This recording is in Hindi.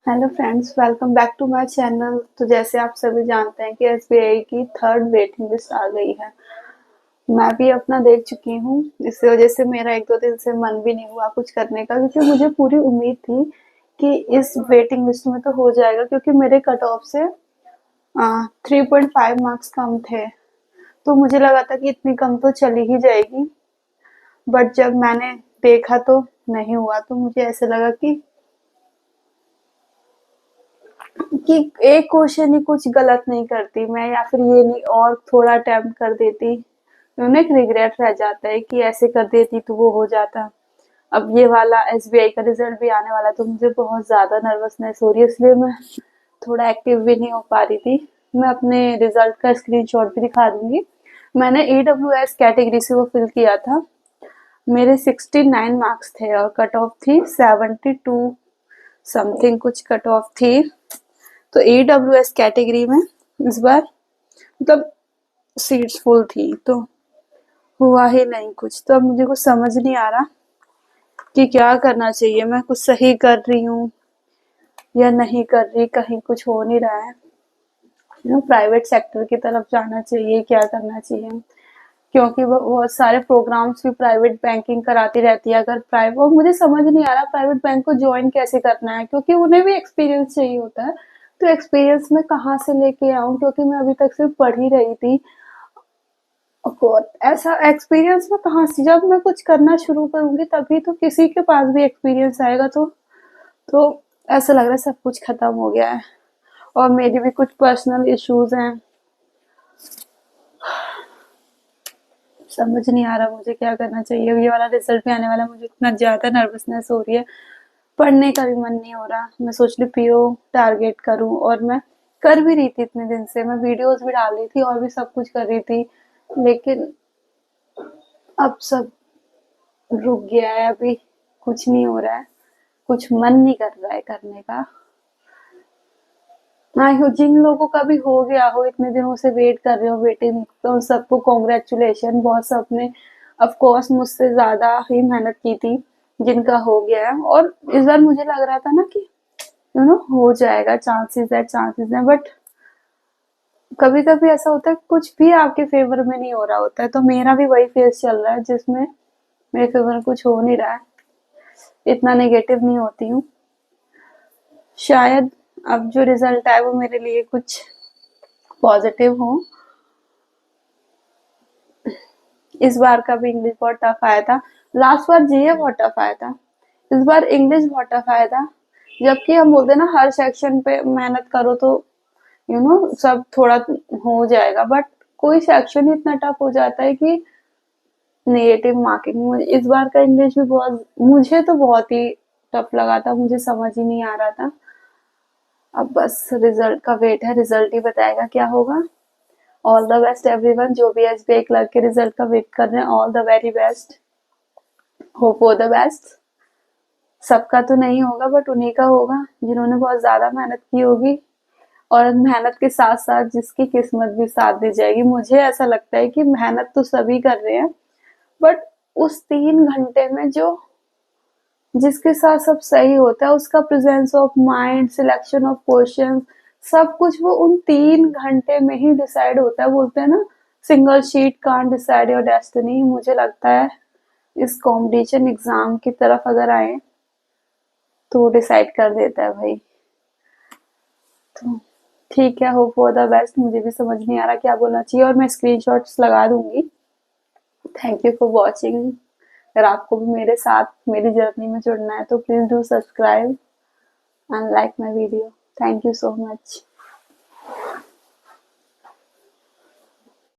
Hello friends, welcome back to my channel. तो जैसे आप सभी जानते हैं कि एसबीआई की थर्ड वेटिंग लिस्ट आ गई है। मैं भी अपना देख चुकी हूँ। इस वजह से मेरा एक दो दिन से मन भी नहीं हुआ कुछ करने का, क्योंकि मुझे पूरी उम्मीद थी कि इस वेटिंग लिस्ट में तो हो जाएगा, क्योंकि मेरे कट ऑफ से 3.5 मार्क्स कम थे। तो मुझे लगा था कि इतनी कम तो चली ही जाएगी। बट जब मैंने देखा तो नहीं हुआ, तो मुझे ऐसे लगा कि एक क्वेश्चन ही कुछ गलत नहीं करती मैं, या फिर ये नहीं और थोड़ा अटेम्प्ट कर देती। उन्हें एक रिग्रेट रह जाता है कि ऐसे कर देती तो वो हो जाता। अब ये वाला एसबीआई का रिजल्ट भी आने वाला, तो मुझे बहुत ज्यादा नर्वसनेस हो रही है, इसलिए मैं थोड़ा एक्टिव भी नहीं हो पा रही थी। मैं अपने रिजल्ट का स्क्रीनशॉट भी दिखा दूंगी। मैंने ईडब्ल्यूएस कैटेगरी से वो फिल किया था। मेरे 69 मार्क्स थे और कट ऑफ थी 72 समथिंग, कुछ कट ऑफ थी। तो ईडब्ल्यूएस कैटेगरी में इस बार मतलब सीट्स फुल थी, तो हुआ ही नहीं कुछ। तो अब मुझे कुछ समझ नहीं आ रहा कि क्या करना चाहिए। मैं कुछ सही कर रही हूँ या नहीं कर रही, कहीं कुछ हो नहीं रहा है। प्राइवेट सेक्टर की तरफ जाना चाहिए, क्या करना चाहिए, क्योंकि वो बहुत सारे प्रोग्राम्स भी प्राइवेट बैंकिंग कराती रहती है। अगर प्राइवेट, और मुझे समझ नहीं आ रहा प्राइवेट बैंक को ज्वाइन कैसे करना है, क्योंकि उन्हें भी एक्सपीरियंस चाहिए होता है। तो एक्सपीरियंस मैं कहाँ से लेके आऊँ, क्योंकि मैं अभी तक सिर्फ पढ़ ही रही थी। और ऐसा एक्सपीरियंस मैं कहाँ से, जब मैं कुछ करना शुरू करूंगी तभी तो किसी के पास भी एक्सपीरियंस आएगा। तो ऐसा लग रहा है सब कुछ खत्म हो गया है। और मेरी भी कुछ पर्सनल इश्यूज हैं। समझ नहीं आ रहा मुझे क्या करना चाहिए। ये वाला रिजल्ट भी आने वाला, मुझे इतना ज्यादा नर्वसनेस हो रही है, पढ़ने का भी मन नहीं हो रहा। मैं सोच रही पीओ टारगेट करूं, और मैं कर भी रही थी इतने दिन से। मैं वीडियोस भी डाल रही थी और भी सब कुछ कर रही थी, लेकिन अब सब रुक गया है। अभी कुछ नहीं हो रहा है, कुछ मन नहीं कर रहा है करने का। हाँ, जिन लोगों का भी हो गया हो, इतने दिनों से वेट कर रहे हो वेटिंग, तो उन सबको कॉन्ग्रेचुलेशन। बहुत सबने ऑफ कोर्स मुझसे ज्यादा ही मेहनत की थी जिनका हो गया है। और इस बार मुझे लग रहा था ना कि हो जाएगा, चांसेस है। बट कभी कभी ऐसा होता है कुछ भी आपके फेवर में नहीं हो रहा होता है। तो मेरा भी वही फेज चल रहा है जिसमें मेरे फेवर में कुछ हो नहीं रहा है। इतना नेगेटिव नहीं होती हूँ। शायद अब जो रिजल्ट आए वो मेरे लिए कुछ पॉजिटिव हो। इस बार का भी इंग्लिश बहुत टफ आया था। लास्ट बार जीए बहुत टफ आया था, इस बार इंग्लिश बहुत टफ आया था। जबकि हम बोलते हैं ना हर सेक्शन पे मेहनत करो तो सब थोड़ा हो जाएगा, बट कोई सेक्शन ही इतना टफ हो जाता है कि नेगेटिव मार्किंग। इस बार का इंग्लिश भी बहुत, मुझे तो बहुत ही टफ लगा था, मुझे समझ ही नहीं आ रहा था। अब बस रिजल्ट का वेट है, रिजल्ट ही बताएगा क्या होगा। ऑल द बेस्ट एवरीवन, जो भी एसबीआई क्लर्क के रिजल्ट का वेट कर रहे हैं, all the very best. Hope for the best. सबका तो नहीं होगा, बट उन्हीं का होगा जिन्होंने बहुत ज्यादा मेहनत की होगी। और मेहनत के साथ साथ जिसकी किस्मत भी साथ दे जाएगी। मुझे ऐसा लगता है कि मेहनत तो सभी कर रहे हैं, बट उस 3 घंटे में जो जिसके साथ सब सही होता है, उसका presence of mind, selection of question, सब कुछ वो उन 3 घंटे में ही डिसाइड होता है। बोलते हैं ना, single sheet can't decide your destiny. मुझे लगता है इस कंपटीशन एग्जाम की तरफ अगर आए तो डिसाइड कर देता है भाई। तो ठीक है, होप फॉर द बेस्ट। मुझे भी समझ नहीं आ रहा क्या बोलना चाहिए, और मैं स्क्रीनशॉट्स लगा दूंगी। Thank you for watching. अगर आपको भी मेरे साथ मेरी जर्नी में जुड़ना है तो please do subscribe and like my video. Thank you so much.